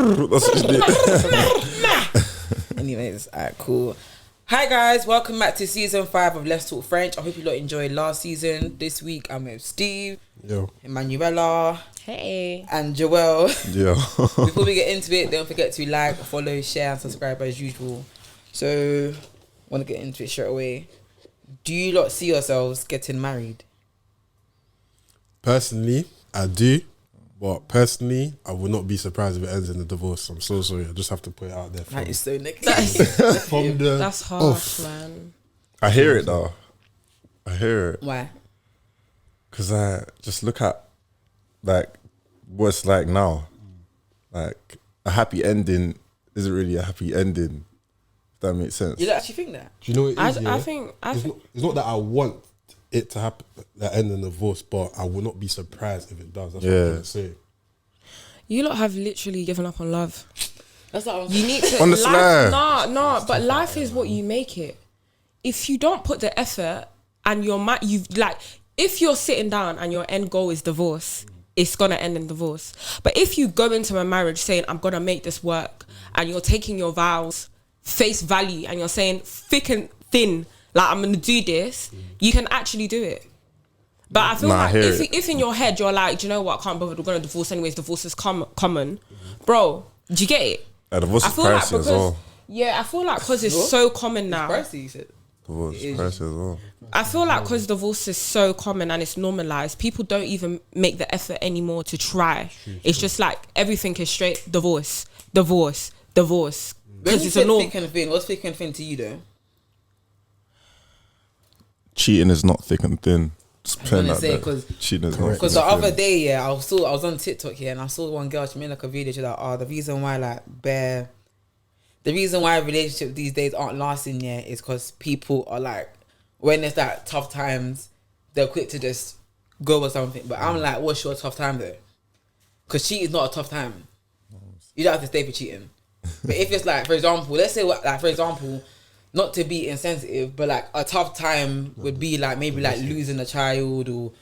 That's what she did. Anyways, alright, cool. Hi guys, welcome back to season 5 of Let's Talk French. I hope you lot enjoyed last season. This week I'm with Steve, Emmanuella, hey, and Joelle. Yeah. Before we get into it, don't forget to like, follow, share, and subscribe as usual. So, want to get into it straight away. Do you lot see yourselves getting married? Personally, I do. But personally, I would not be surprised if it ends in a divorce. I'm so sorry. I just have to put it out there. That is so negative. From the that's harsh, man. I hear it though. I hear it. Why? Because I just look at like what it's like now. Like a happy ending isn't really a happy ending. If that makes sense. You don't actually think that? Do you know what it is? I think It's not that I want it to happen, that end in a divorce, but I will not be surprised if it does. That's what I'm trying to say. you lot have literally given up on love. That's what I was You need to On the slab. No, but life is what you make it. If you don't put the effort and if you're sitting down and your end goal is divorce, it's gonna end in divorce. But if you go into a marriage saying I'm gonna make this work, and you're taking your vows face value and you're saying thick and thin, like I'm gonna do this, you can actually do it. But I feel like if in your head you're like, do you know what, I can't bother, we're gonna divorce anyways, divorce is common, bro, do you get it? Divorce is pricey as well. Yeah, I feel like because it's so common now. pricey, you said. Divorce is pricey as well. I feel like because divorce is so common and it's normalized, people don't even make the effort anymore to try. It's just like everything is straight divorce. Because it's a norm. What's thick and thin to you though? Cheating is not thick and thin. Just playing gonna that say, there. 'cause- Cheating is not thick Because the and thin. other day, I was on TikTok here and I saw one girl, she made like a video, she's like, the reason why the reason why relationships these days aren't lasting yet is because people are like, when there's like tough times, they're quick to just go or something. But I'm like, what's your tough time though? Because cheating is not a tough time. You don't have to stay for cheating. But if it's like, for example, let's say not to be insensitive, but like a tough time would be like maybe like losing a child or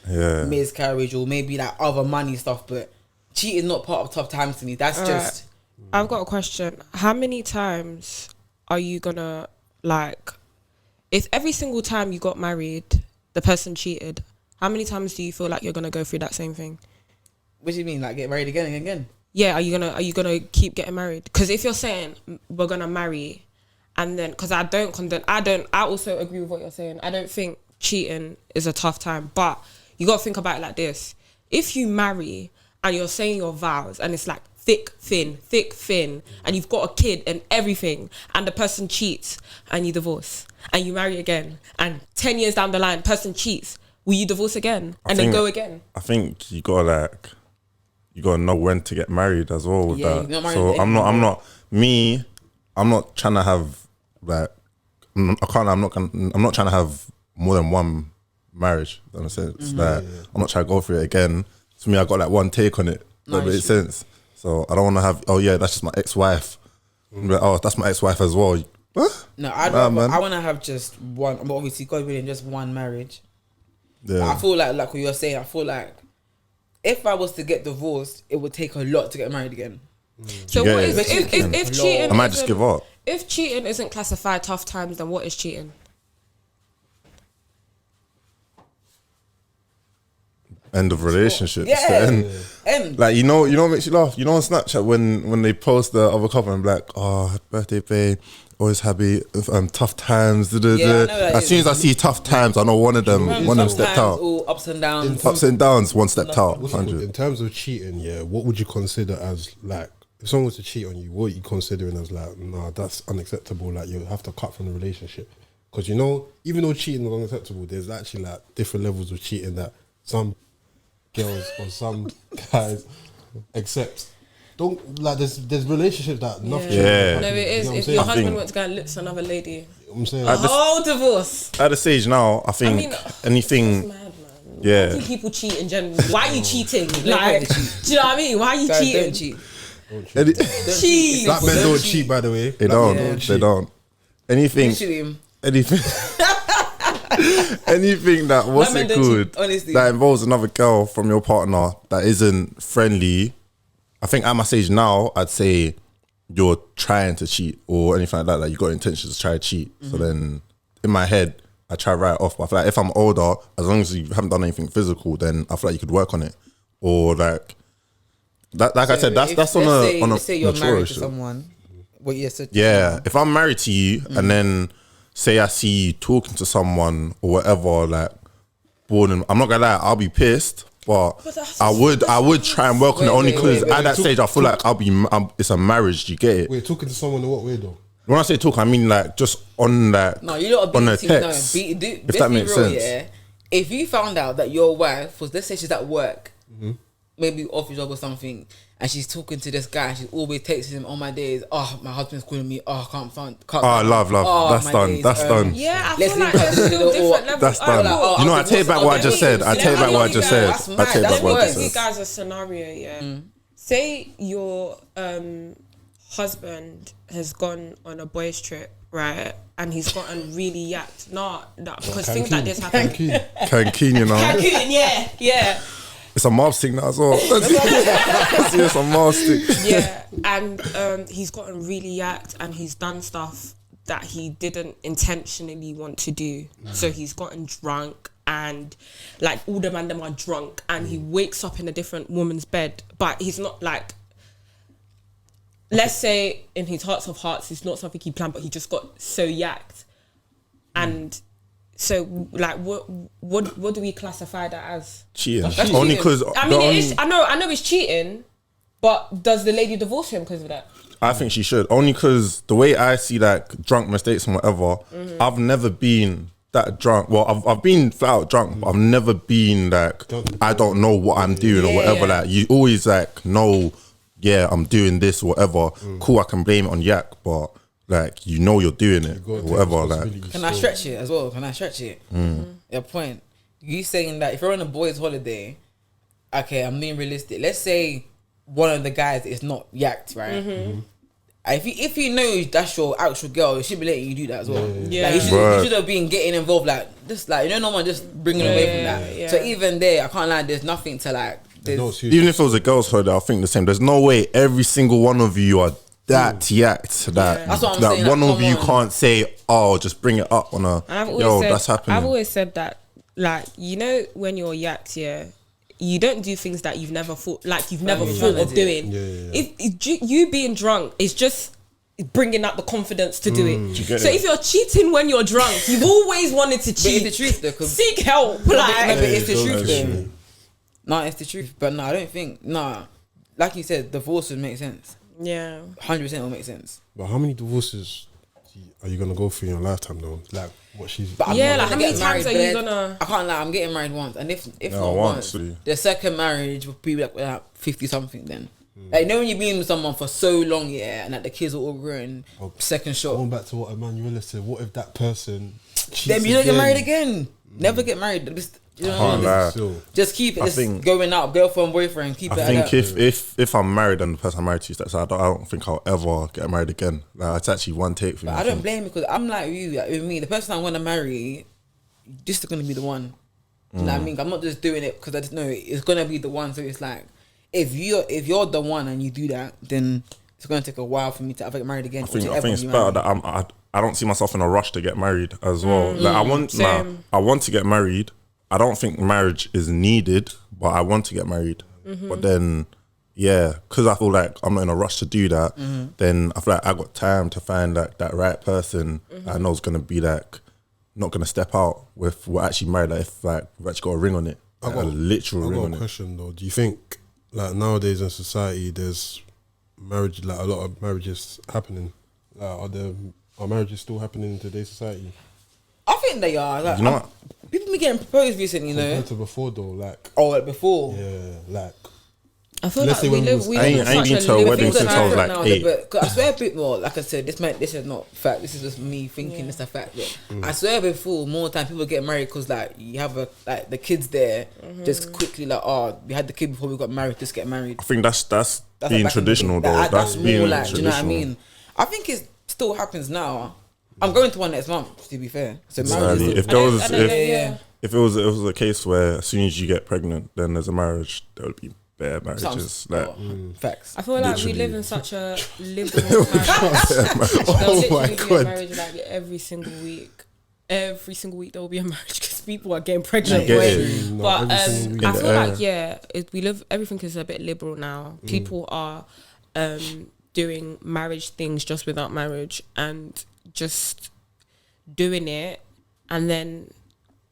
miscarriage or maybe like other money stuff. But cheating is not part of tough times to me. That's just. I've got a question. How many times are you gonna if every single time you got married, the person cheated, how many times do you feel like you're gonna go through that same thing? What do you mean, like get married again and again? Yeah, are you gonna keep getting married? Because if you're saying we're gonna marry, and then because I also agree with what you're saying. I don't think cheating is a tough time, but you gotta think about it like this: if you marry and you're saying your vows, and it's like thick, thin, and you've got a kid and everything, and the person cheats, and you divorce, and you marry again, and 10 years down the line, person cheats, will you divorce again and then go again? I think you gotta know when to get married as well with that. So I'm not trying to have I'm not trying to have more than one marriage. In a sense, I'm not trying to go through it again. To me, I got like one take on it. That makes sense. So I don't want to have. Oh yeah, that's just my ex-wife. Like, that's my ex-wife as well. What? No, I want to have just one. But obviously, God willing, just one marriage. Yeah. I feel like what you're saying. I feel like if I was to get divorced, it would take a lot to get married again. So what is if cheating? I might just give up. If cheating isn't classified tough times, then what is cheating? End of relationship. Yeah. End. Like you know what makes you laugh? You know on Snapchat when they post the other couple and be like, oh, happy birthday, babe. Always happy. Tough times. As soon as I see tough times, I know one of them stepped out. All ups and downs. Ups and downs. One stepped out. 100. In terms of cheating, what would you consider as like? If someone was to cheat on you, what are you considering as like? Nah, that's unacceptable. Like you have to cut from the relationship because even though cheating is unacceptable, there's actually like different levels of cheating that some girls or some guys accept. Don't like there's relationships that nothing. Yeah. No, it is. If your husband went to go and lips another lady, I'm saying divorce. At the stage now, I think anything. Mad, man. Yeah. I think people cheat in general. Why are you cheating? Like, do you know what I mean? Why are you cheating? Don't cheat. Cheat. Black men don't cheat, by the way. They don't. They don't. Anything. Anything that that involves another girl from your partner that isn't friendly, I think at my stage now, I'd say you're trying to cheat or anything like that. Like you got intentions to try to cheat. So then in my head, I try to write it off. But I feel like if I'm older, as long as you haven't done anything physical, then I feel like you could work on it. Or like that. Like I said, that's on a let's say you're mature married to relationship. someone. What you said. Yeah, if I'm married to you and then say I see you talking to someone or whatever, like boredom, I'm not gonna lie, I'll be pissed. But that's I would try and work on it only because wait, at that stage I feel like it's a marriage. You get it? Wait, talking to someone in what way though? When I say talk, I mean like just on like No, you don't on be a text. if that makes sense. Yeah, if you found out that your wife was, let's say she's at work, maybe office job or something, and she's talking to this guy, she's always texting him on my days. Oh, my husband's calling me. Oh, can't Love. That's my done. days, That's done. Yeah, I Let's feel like leave there's her still or- different levels. That's done. Oh, You know, I okay, take back what I just said. I take back what I just said. That's I mad. take back That's what I worse. just Give you said. guys a scenario, yeah. Say your husband has gone on a boys' trip, right? And he's gotten really yacked. Because things like this happen. Cancun, you know. Cancun, yeah. It's a mob thing now as well. It's a mob thing. Yeah, and he's gotten really yacked and he's done stuff that he didn't intentionally want to do. So he's gotten drunk and like all the man them are drunk and he wakes up in a different woman's bed, but he's not like, let's say in his hearts of hearts it's not something he planned, but he just got so yacked. And so like what do we classify that as? Cheating. That's Only cheating. because I mean it is, I know it's cheating, but does the lady divorce him because of that? I think she should. Only because the way I see like drunk mistakes and whatever, I've never been that drunk. Well, I've been flat out drunk, but I've never been like I don't know what I'm doing or whatever. Yeah. Like you always like know, yeah, I'm doing this or whatever. Cool, I can blame it on yak, but like you know you're doing it or whatever. Like Can I stretch it as well? Can I stretch it? Your point. You saying that if you're on a boys' holiday, okay, I'm being realistic. Let's say one of the guys is not yacked, right? If he knows that's your actual girl, he should be letting you do that as well. Yeah. Like, Right. he should have been getting involved, like just like no one just bringing away from that. Yeah. So even there, I can't lie. There's nothing to like. There's, even if it was a girl's holiday, I think the same. There's no way every single one of you are that yacked that That's what I'm that saying, one like, of you come on. can't say, oh, just bring it up on a And I've always yo, said, that's happening. I've always said that, like, you know, when you're yacked, yeah, you don't do things that you've never thought, like you've never thought of doing. If you being drunk is just bringing up the confidence to do it. So if you're cheating when you're drunk, you've always wanted to but cheat. it's the truth though. 'Cause- Seek help. No, Like, but it's the Don't truth actually. though. No, it's the truth. But no, I don't think. Nah, like you said, divorce would make sense. yeah. 100% will make sense. But how many divorces are you gonna go through in your lifetime though? Like what she's. But I'm Yeah, not like, gonna how many get times married, are you but gonna- I can't lie. I'm getting married once, and if No, not once, once, really. the second marriage will be like 50 something. Then, like you know when you've been with someone for so long, yeah, and like the kids are all grown. Second shot, Going back to what Emmanuella said, what if that person cheats then you don't get married again. Never get married. Just, you know, what I Can't mean? lie. Still. Just keep it. I Just think- going out, girlfriend, boyfriend. Keep it. I like think that. if I'm married and the person I'm married to is that, so I don't think I'll ever get married again. Like it's actually one take for me. But I don't blame you because I'm like you. Like, with me, the person I want to marry, this is gonna be the one. Do you know what I mean? I'm not just doing it because I just know it's gonna be the one. So it's like, if you're the one and you do that, then it's gonna take a while for me to ever get married again. I think it's better that I don't see myself in a rush to get married as well. Like same. I want to get married. I don't think marriage is needed, but I want to get married. But then, yeah, because I feel like I'm not in a rush to do that, then I feel like I got time to find like that right person that I know is gonna be like not gonna step out with we're actually married. Like if like we've actually got a ring on it, like a literal I ring got on a it. question though. Do you think like nowadays in society there's marriage, like a lot of marriages happening? Are marriages still happening in today's society? I think they are. Like, You know what? people been getting proposed recently, you know. Compared to before though, like Like before. yeah, like I feel Let's like say we when we live was- we I live ain't in been such to a a wedding Things are since I was different like now, 8. But 'cause I swear, people, like I said, this is not fact. This is just me thinking. It's a fact. But I swear, before more time people get married because like you have the kids there, just quickly like we had the kid before we got married. Just get married. I think that's That's like being back in the traditional day. though. That's being more like, traditional. do you know what I mean? I think it still happens now. I'm going to one next month. To be fair, so marriage Exactly. is If there was, I don't know, if it was a case where as soon as you get pregnant, then there's a marriage, there would be bare marriages. Like, Facts. I feel like we Literally. live in such a liberal time. There'll literally be a marriage like every single week. Every single week there will be a marriage because people are getting pregnant. Get But it. I feel like we live. Everything is a bit liberal now. People are doing marriage things just without marriage and just doing it and then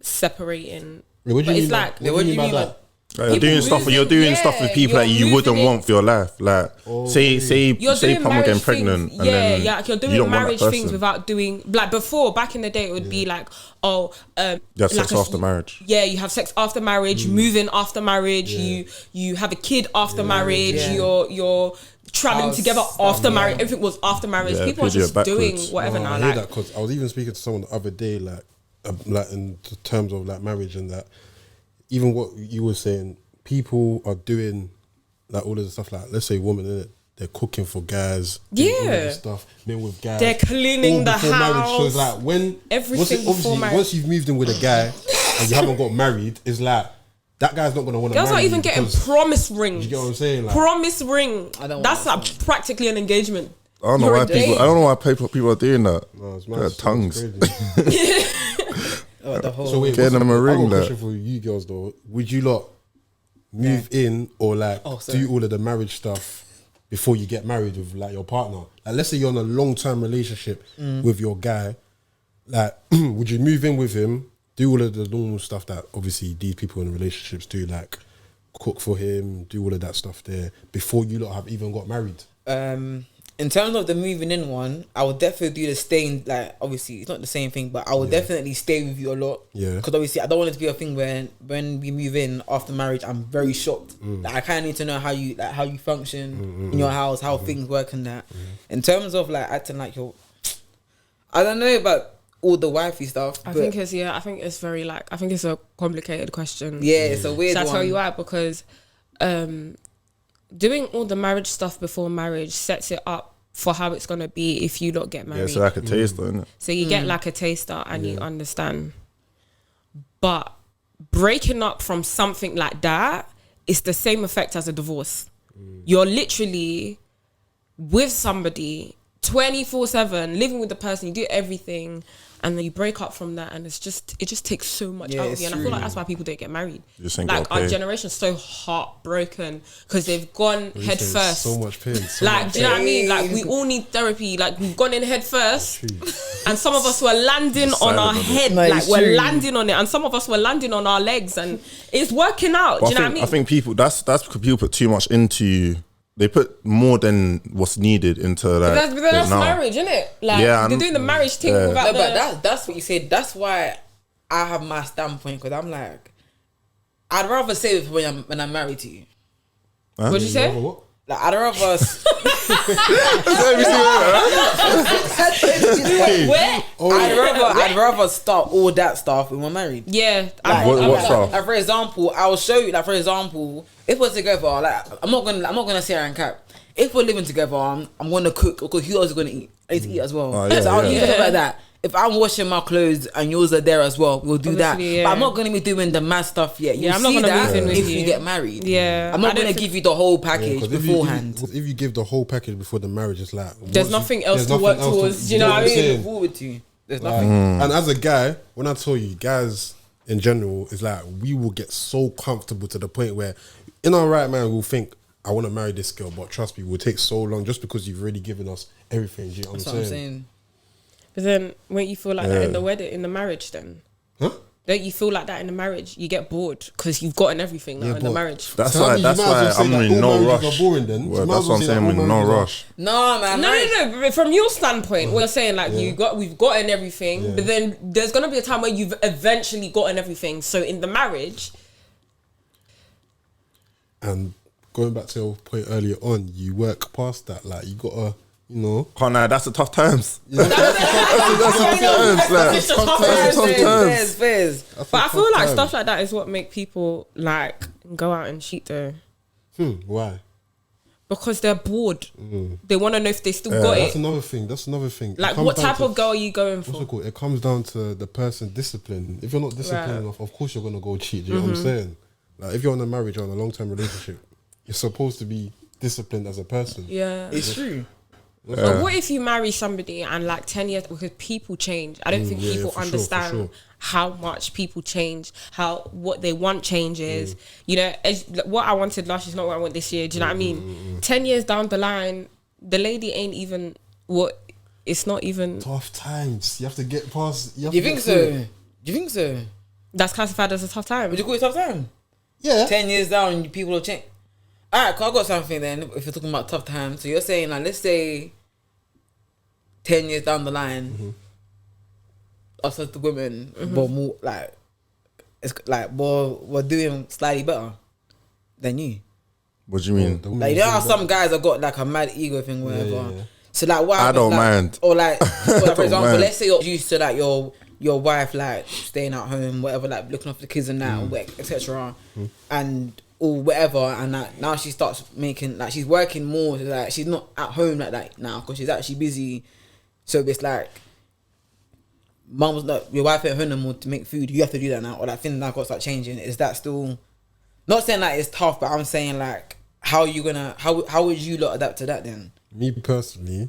separating. What do you But mean it's by- like what do you mean by that? You're doing stuff. You're doing stuff with people that you wouldn't want for your life. Like, say, You're say, doing Palmer getting marriage pregnant, things, and then like you're you doing don't want that marriage things person. without doing like before. Back in the day, it would be like, You have like sex after marriage. Yeah, you have sex after marriage, moving after marriage. You have a kid after marriage. Yeah. You're traveling House together stuff, after yeah. marriage. Everything was after marriage. Yeah, People are people do it just doing backwards. whatever No, now. I hear Like, that because I was even speaking to someone the other day, like in terms of like marriage and that. Even what you were saying, people are doing like all of the stuff. Like, let's say women, innit? They're cooking for guys, doing all of this stuff. Men with guys, They're cleaning all the before marriage. So it's house. like when Everything before obviously marriage. once you've moved in with a guy and you haven't got married, it's like that guy's not gonna want to. girls marry are even you getting because- promise rings. You get what I'm saying? Like, Promise ring. I don't That's want like practically an engagement. I don't know You're why engaged. people. I don't know why people are doing that. no, it's Their mad. tongues. It's crazy. The whole. So wait, Getting them a I got ring, a like. question for you girls though. Would you lot move in or like sorry. do all of the marriage stuff before you get married with like your partner? Like, let's say you're in a long-term relationship with your guy. Like, would you move in with him, do all of the normal stuff that obviously these people in relationships do, like cook for him, do all of that stuff there before you lot have even got married? In terms of the moving in one, I would definitely do the staying. Like, obviously, it's not the same thing, but I would definitely stay with you a lot. Yeah. Because obviously, I don't want it to be a thing when we move in after marriage, I'm very shocked. Like, I kind of need to know how you function in your house, how things work, and that. In terms of like acting like you're, I don't know about all the wifey stuff. I but think it's very like, I think it's a complicated question. yeah, it's a weird Shall I one. tell you why? Because doing all the marriage stuff before marriage sets it up for how it's gonna be if you lot get Yeah, married. it's like a taster, isn't it? So you get like a taster and you understand. But breaking up from something like that is the same effect as a divorce. You're literally with somebody 24/7, living with the person, you do everything, and then you break up from that, and it just takes so much out of it's you. And I true. feel like that's why people don't get married. You just ain't Like, gotta our pay. generation's so heartbroken because they've gone head There's first. So much pain. So Like, much do you know what I mean? Like, pain. we all need therapy. Like, we've gone in head first, and some of us were landing on our silent on it. head. No, Like, it's we're true. landing on it, and some of us were landing on our legs, and it's working out. But Do you know what I mean? I think people that's because people put too much into. They put more than what's needed into like. But that's it now. marriage, isn't it? Like, Yeah, they're and- doing the marriage thing yeah. without No, the... but that's what you said. That's why I have my standpoint, because I'm like, I'd rather say it when I'm married to you. What'd you say? What? Like, I'd rather. Where? I'd rather start all that stuff when we're married. Yeah. Like, What like, stuff? like, for example, I'll show you. Like, for example, if we're together, like, I'm not gonna sit here and cap. If we're living together, I'm gonna cook, because who else is gonna eat? I need to eat as well. Oh, yeah, So I'll yeah. do stuff like that. If I'm washing my clothes and yours are there as well, we'll do that. Obviously, yeah. But I'm not gonna be doing the mad stuff yet. You'll Yeah, I'm not see gonna that move in with if you. we get married. Yeah. I'm not I don't gonna think- give you the whole Yeah, package 'cause beforehand. If you give the whole package before the marriage, it's like There's nothing else to work towards, do you know what I Nothing to mean? look forward to. There's Like, nothing. And as a guy, when I tell you, guys in general, it's like we will get so comfortable to the point where, in our right mind, we'll think, I want to marry this girl, but trust me, it will take so long just because you've already given us everything. Do you know what That's I'm what I'm saying? saying. But then, when you feel like that in the wedding, in the marriage, then Huh? don't you feel like that in the marriage? You get bored because you've gotten everything now Yeah, in the but- marriage. That's So that why. means That's you might as why well say I'm that in all no marriages rush. are boring then. Well, You might that's as what well I'm say saying. that I'm in all no marriages are- rush. No, man. No. But from your standpoint, we're saying like we've gotten everything, but then there's gonna be a time where you've eventually gotten everything. So in the marriage, And going back to your point earlier on, you work past that. Like, you gotta, you know. Can't lie, that's the tough times. that's That's the tough That's times. the tough times. Fairs. But I feel like stuff like that is what make people like go out and cheat though, Why? because they're bored. They want to know if they still got That's it. another thing. That's another thing. It Like, comes what down type to- of girl are you going What's for? it called? It comes down to the person discipline. If you're not disciplined Right. enough, of course you're gonna go cheat. Do you know what I'm saying? Like, if you're in a marriage or in a long-term relationship, is supposed to be disciplined as a person. Yeah. It's true. But what if you marry somebody and like 10 years, because people change. I don't think people for understand how much people change, what they want changes. You know, what I wanted last year is not what I want this year. Do you know what I mean? 10 years down the line, the lady ain't even it's not even. Tough times. You have to get past. You think so? Do you think so? That's classified as a tough time. Would you call it tough time? Yeah. 10 years down, people will change. Alright, I got something then. If you're talking about tough times, so you're saying like, let's say 10 years down the line, us as the women, but more like it's like we're doing slightly better than you. What do you mean? Like, you know how some guys have got like a mad ego thing, whatever. Yeah. So like, what I happens, don't like, mind. Or like, for example, mind. let's say you're used to like your wife like staying at home, whatever, like looking after the kids and that, etc. And or whatever, and like, now she starts making like she's working more. So like she's not at home like that now because she's actually busy. So it's like, mum's not your wife at home no more to make food. You have to do that now, or like things now got to start changing. Is that still? Not saying like it's tough, but I'm saying like how would you lot adapt to that then? Me personally,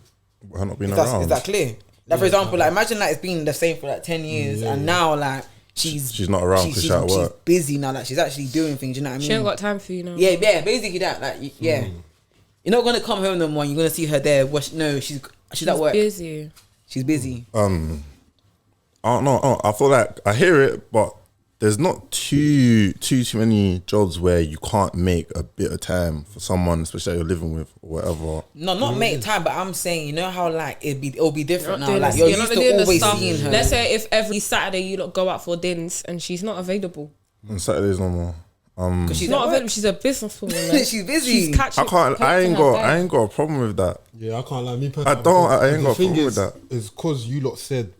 I've not been Is around. that clear? Like for example, like imagine like it's been the same for like 10 years, and now like she's not around because she's at work. She's busy now. Like she's actually doing things. You know what I mean? She ain't got time for you now. Yeah, basically that. Like yeah, you're not gonna come home no more. You're gonna see her there. No, she's at work. Busy. She's busy. I don't know. I feel like I hear it, but there's not too many jobs where you can't make a bit of time for someone, especially that you're living with or whatever. No, not make time, but I'm saying, you know how like it'll be different now. Doing Like this- you're not used doing to the always stuff. seeing her. Let's say if every Saturday you lot go out for dinners and she's not available. On Saturdays no more. Because she's She's not at work. available. She's a businesswoman. Like, She's busy. She's catching. I ain't got a problem with that. yeah, I can't lie. Me personally, I ain't got a the thing problem with is, that. is because you lot said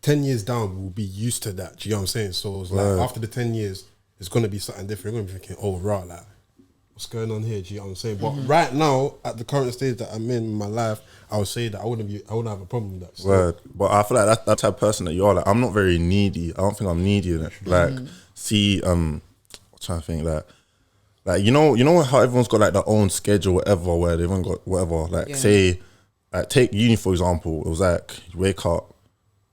10 years down we'll be used to that. Do you know what I'm saying? So it's like Right. after the 10 years, it's gonna be something different. You're gonna be thinking, oh right, like what's going on here? Do you know what I'm saying? But right now, at the current stage that I'm in my life, I would say that I wouldn't have a problem with that. So, Word. But I feel like that type of person that you are. Like, I'm not very needy. I don't think I'm needy in it. Like, I'm trying to think like you know how everyone's got like their own schedule, whatever, where they've even got whatever. Like, say, like take uni for example. It was like you wake up,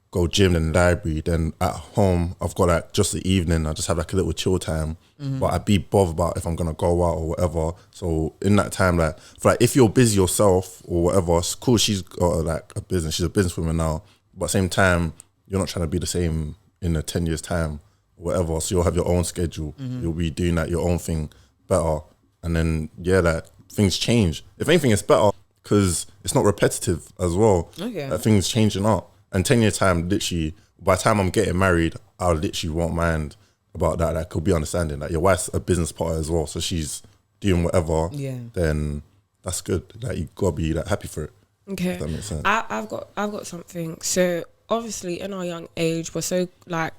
go gym, then library, then at home I've got like just the evening. I just have like a little chill time, but I'd be bothered about if I'm gonna go out or whatever. So in that time, like, for like if you're busy yourself or whatever, it's cool. She's got like a business. She's a businesswoman now, but at the same time, you're not trying to be the same in 10 years time, or whatever. So you'll have your own schedule. You'll be doing like your own thing better, and then like things change. If anything, it's better because it's not repetitive as well. Okay. Like, things changing up. And 10 years time, literally, by the time I'm getting married, I literally won't mind about that. Like, could be understanding. Like, your wife's a business partner as well, so she's doing whatever. Yeah. Then that's good. Like, you gotta be like happy for it. Okay. If that makes sense. I've got something. So obviously, in our young age, we're so like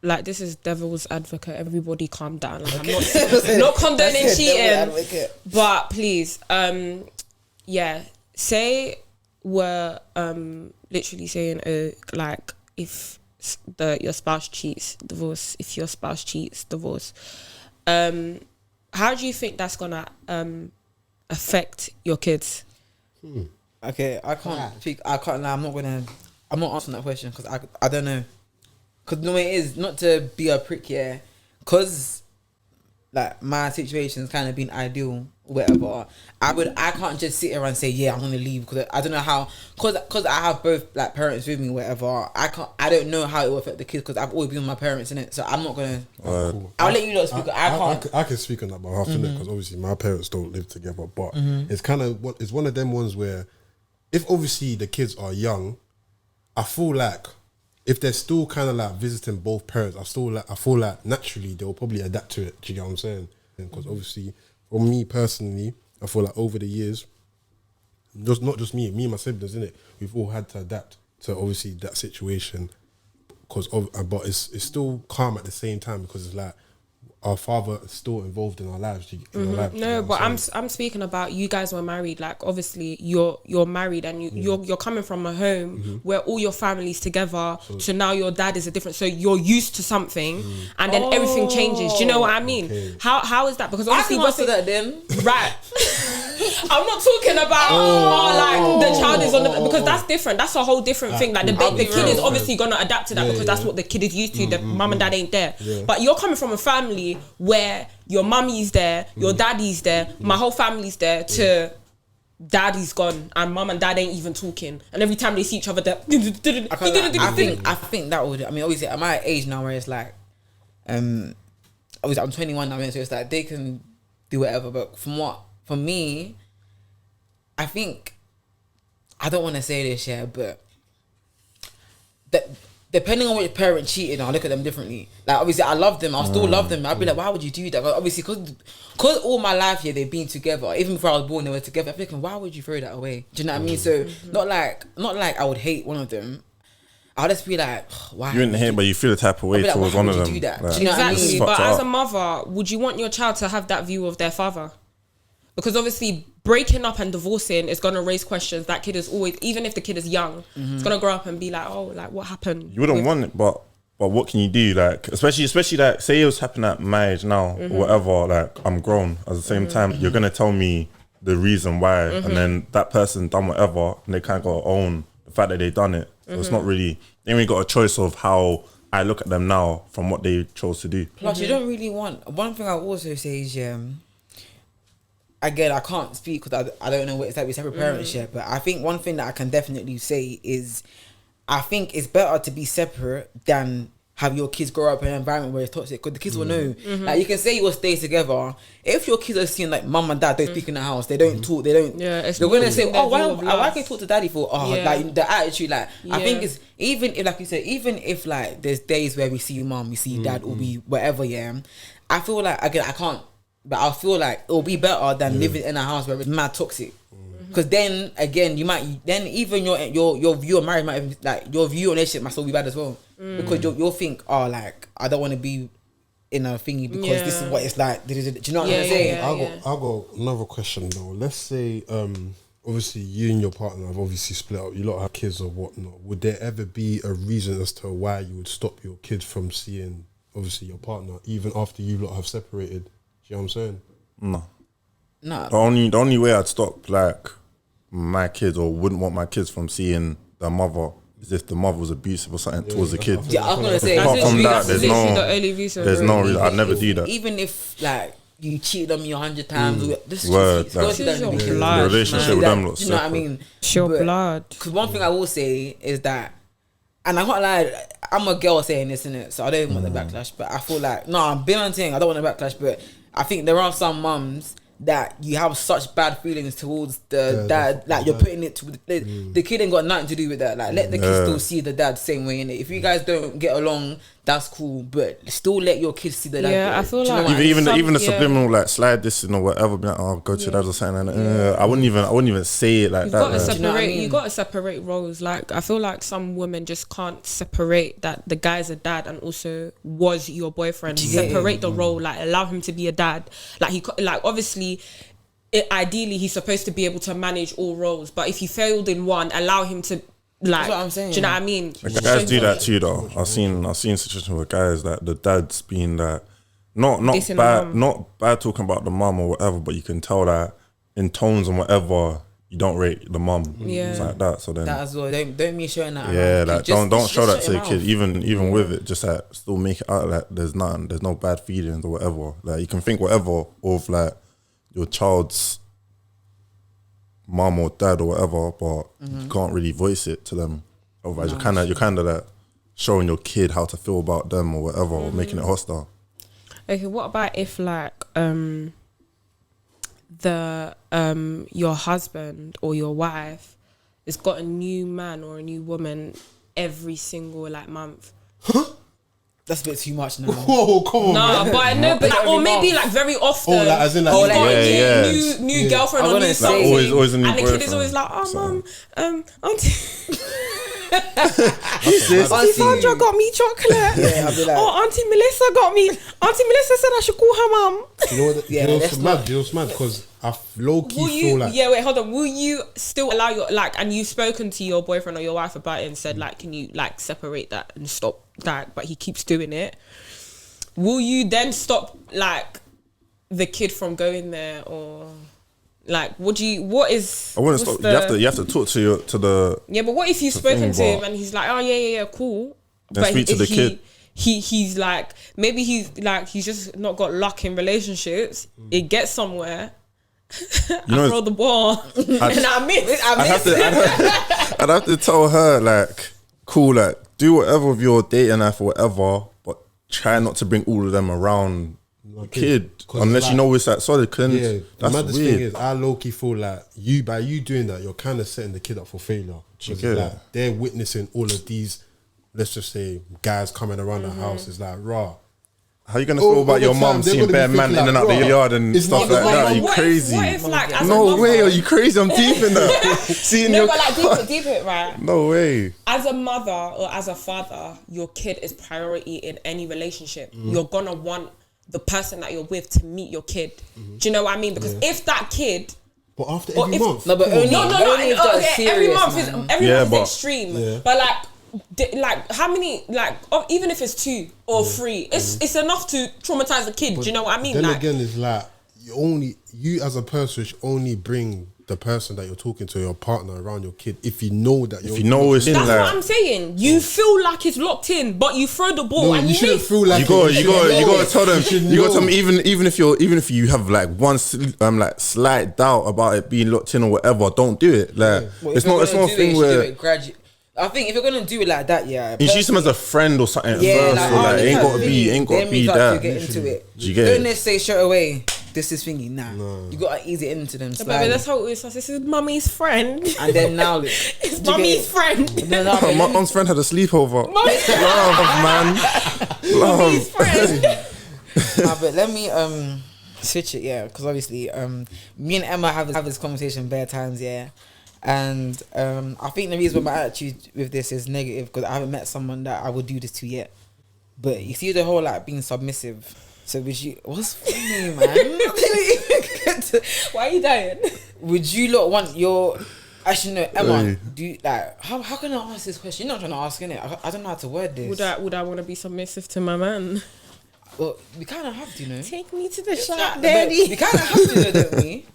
this is devil's advocate. Everybody calm down. Like, I'm not condoning That's it, cheating, devil advocate. but please, yeah. Say we're literally saying like if your spouse cheats, divorce. If your spouse cheats, divorce. How do you think that's gonna affect your kids? Okay, I can't speak. I can't. I'm not answering that question because I don't know. Because the way it is, not to be a prick, yeah. Because like my situation's kind of been ideal, whatever. I can't just sit here and say yeah I'm gonna leave because I don't know how. Because I have both like parents with me, whatever. I don't know how it will affect the kids because I've always been with my parents in it. So I'm not gonna. Cool. I'll let you lot speak. I can't. I can speak on that behalf because obviously my parents don't live together. But it's kind of it's one of them ones where, if obviously the kids are young, I feel like if they're still kind of like visiting both parents, I feel like naturally they'll probably adapt to it. Do you know what I'm saying? Because obviously, for me personally, I feel like over the years, not just me and my siblings, innit, we've all had to adapt to obviously that situation. But it's still calm at the same time because it's like our father is still involved in our lives. In our lives, No, but I'm speaking about you guys were married. Like obviously you're married and you're coming from a home where all your family's together. So now your dad is a different. So you're used to something, and then everything changes. Do you know what I mean? Okay. How is that? Because I obviously can answer that then. right. I'm not talking about like the child is on the because that's different. That's a whole different thing. Like the kid is obviously gonna adapt to that because that's what the kid is used to. The mum and dad ain't there. But you're coming from a family where your mummy's there, your daddy's there, my whole family's there. To daddy's gone and mum and dad ain't even talking, and every time they see each other, I think that would. I mean, obviously at my age now, where it's like, obviously I'm 21 now, so it's like they can do whatever. But for me, I think I don't want to say this, but that depending on which parent cheated, I'll look at them differently. Like obviously, I love them. I'll still love them. I'll be like, why would you do that? But obviously, because all my life here they've been together. Even before I was born, they were together. I'm thinking, why would you throw that away? Do you know what I mean? So not like I would hate one of them. I'll just be like, why? You wouldn't hate, but you feel the type of way like, towards why one of would them. you do that? Like, Do you know what I exactly. mean? But as a mother, would you want your child to have that view of their father? Because obviously breaking up and divorcing is going to raise questions. That kid is always, even if the kid is young, it's going to grow up and be like, oh, like what happened? You wouldn't want it, but what can you do? Like, especially like, say it was happening at my age now, or whatever, like I'm grown. At the same time, you're going to tell me the reason why, and then that person done whatever, and they kind of got to own the fact that they done it. So it's not really, they only got a choice of how I look at them now from what they chose to do. Plus, you don't really want, one thing I also say is, again, I can't speak because I don't know what it's like with separate parents yet, but I think one thing that I can definitely say is I think it's better to be separate than have your kids grow up in an environment where it's toxic, because the kids will know. Like you can say you will stay together. If your kids are seeing like mum and dad don't speak in the house, they don't talk, they don't. Yeah, it's they're gonna say, their oh, view of why life. can you talk to daddy for? Oh, like the attitude. Like I think it's even if, like you said, even if like there's days where we see mum, we see dad, or we whatever. Yeah, I feel like again I can't. But I feel like it'll be better than living in a house where it's mad toxic. Because then again, you might then even your view of marriage might even, like your view on relationship might still be bad as well. Because you'll think, oh, like I don't want to be in a thingy because this is what it's like. Do you know what I'm saying? I got another question though. Let's say obviously you and your partner have obviously split up. You lot have kids or whatnot. Would there ever be a reason as to why you would stop your kids from seeing obviously your partner even after you lot have separated? You know what I'm saying? No. No. The only way I'd stop like my kids or wouldn't want my kids from seeing their mother is if the mother was abusive or something towards the kid. Yeah, I was gonna say. Apart from that, there's no reason. I'd never do that. Even if like you cheated on me 100 times, this is Word, just like, blood, the relationship with them looks you know what I separate. mean? It's your blood. Because one thing I will say is that, and I can't lie, I'm a girl saying this, innit? So I don't even want the backlash. But I feel like I'm being on thing. I don't want the backlash, but I think there are some mums that you have such bad feelings towards the dad, like you're putting it to the kid ain't got nothing to do with that. Like let the kid still see the dad the same way, innit? If you guys don't get along, that's cool, but still let your kids see the dad. Yeah, I feel like even the subliminal like slide this or whatever, be like, oh, go to dad or something. I wouldn't even say it like You've that. got to separate. Do you know what I mean? You got to separate roles. Like I feel like some women just can't separate that the guy's a dad and also was your boyfriend. Separate the role. Like allow him to be a dad. Like obviously. Ideally, he's supposed to be able to manage all roles, but if he failed in one, allow him to. Like, that's what I'm saying. Do you know what I mean? Like, guys do that too, though. I've seen situations with guys that the dad's being that not bad talking about the mum or whatever, but you can tell that in tones and whatever you don't rate the mum. Yeah, it's like that. So then that as well. Don't be showing that. Yeah, like don't show that to your the kid. Even with it, just like still make it out like there's no bad feelings or whatever. Like you can think whatever of like your child's mum or dad or whatever, but you can't really voice it to them. Otherwise, you're kind of like showing your kid how to feel about them or whatever, or making it hostile. Okay, what about if like your husband or your wife has got a new man or a new woman every single like month? That's a bit too much now. Whoa, come on. Nah, man. but I know, but like, or maybe like very often. Oh, like, as in, like, or like yeah. new girlfriend I or wanna new say- something. Always a new and the kid is boyfriend. always like, oh, So- mum, auntie. Auntie Sandra got me chocolate. Yeah, I'll be like, Oh, Auntie Melissa got me. Auntie Melissa said I should call her mum. You know what? Yeah, you know that's what's not- mad? You know what's mad? Because I low key Will feel you? like Yeah, wait, hold on. Will you still allow your and you've spoken to your boyfriend or your wife about it and said can you separate that and stop that? But he keeps doing it. Will you then stop the kid from going there or? What is? I wouldn't stop. You have to talk to the. Yeah, but what if you've spoken to him and he's like, oh yeah, cool. Then speak to the kid. He's maybe he's just not got luck in relationships. It gets somewhere. I throw the ball and I miss. I'd have to tell her cool, do whatever with your dating life or whatever, but try not to bring all of them around the kid unless you know it's solid. yeah, That's the maddest weird. thing is, I low key feel like by you doing that, you're kind of setting the kid up for failure. Yeah. They're witnessing all of these, let's just say, guys coming around the house. It's like, raw. How you gonna feel about your mum seeing bare man in and out the yard and stuff like that? Are you crazy? What if as No a mother, way, are you crazy? I'm deep in that. Seeing No, your but deep it, right? no way. As a mother or as a father, your kid is priority in any relationship. You're gonna want the person that you're with to meet your kid. Do you know what I mean? Because if that kid, But after every month, No, but only every serious, month man. is extreme. But how many even if it's 2 or 3, it's enough to traumatize a kid. Do you know what I mean? then again, it's you as a person should only bring the person that you're talking to, your partner, around your kid, if you know that If you know it's in that's like what I'm saying. You feel like it's locked in, but you throw the ball and you shouldn't miss. feel like you gotta tell them. should You gotta tell know. them even if you have one slight doubt about it being locked in or whatever, don't do it. It's not a thing where. I think if you're gonna do it like that, yeah, Introduce them as a friend or something at first, or it ain't gotta be that. Get into it. Do you get Don't it? just say straight away, this is thingy. Nah, you gotta ease it into them. Baby, Slowly. that's how it is. This is mummy's friend. And then now It's mummy's friend. My mom's friend had a sleepover. Mummy's Love, man. Love. friend. but let me switch it, yeah, because obviously me and Emma have this conversation bare times, yeah. And I think the reason why my attitude with this is negative because I haven't met someone that I would do this to yet. But you see the whole being submissive. So would you? What's funny, man? Why are you dying? Would you lot want your? Actually, no, Emma. Hey. Do you, how can I ask this question? You're not trying to ask, innit? I don't know how to word this. Would I want to be submissive to my man? Well, we kind of have to, you know. Take me to the shop, But daddy. we kind of have to, don't we?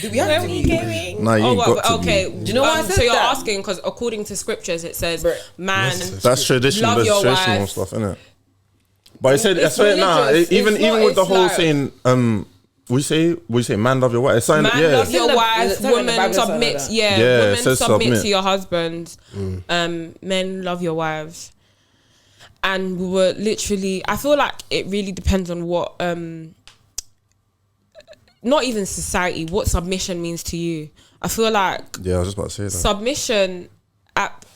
Do we have Where to? we going? Nah, you ain't got to okay. be. Do you know why I said so you're that? asking because according to scriptures it says, Bruh. man, That's traditional. Love That's your traditional wife. stuff, isn't it? But I said, It's even religious. It's not- with the it's whole like- saying, we say, man love your wife. It's something, man yeah. love your wife, It's in the women Bible, something submit. like that. Yeah, it Women says submit submit. to your husbands. Men love your wives. And we were literally, I feel like it really depends on what, not even society, what submission means to you. I feel like Yeah, I was just about to say that. submission